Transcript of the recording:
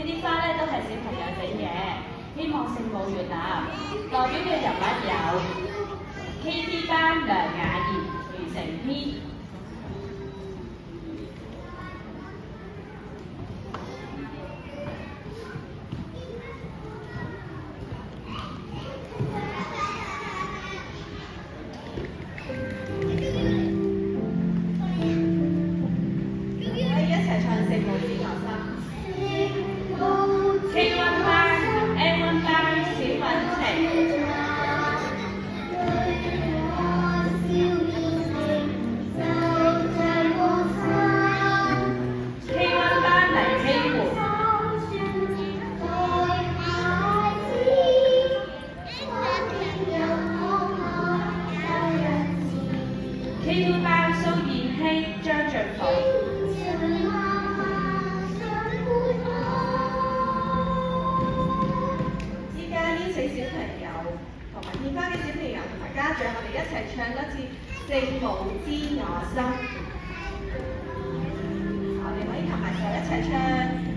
啲花咧都係小朋友整嘅，希望聖母悅納。代表嘅人物有 KT 班梁雅妍、余成軒。K1 班、M1 班小敏晴。K1 班黎希媛。K2 班蘇燕希、張俊鳳。小朋友同埋獻花嘅小朋友同埋家長，我哋一齊唱多次《聖母知我心》。我哋可以合埋手一齊唱。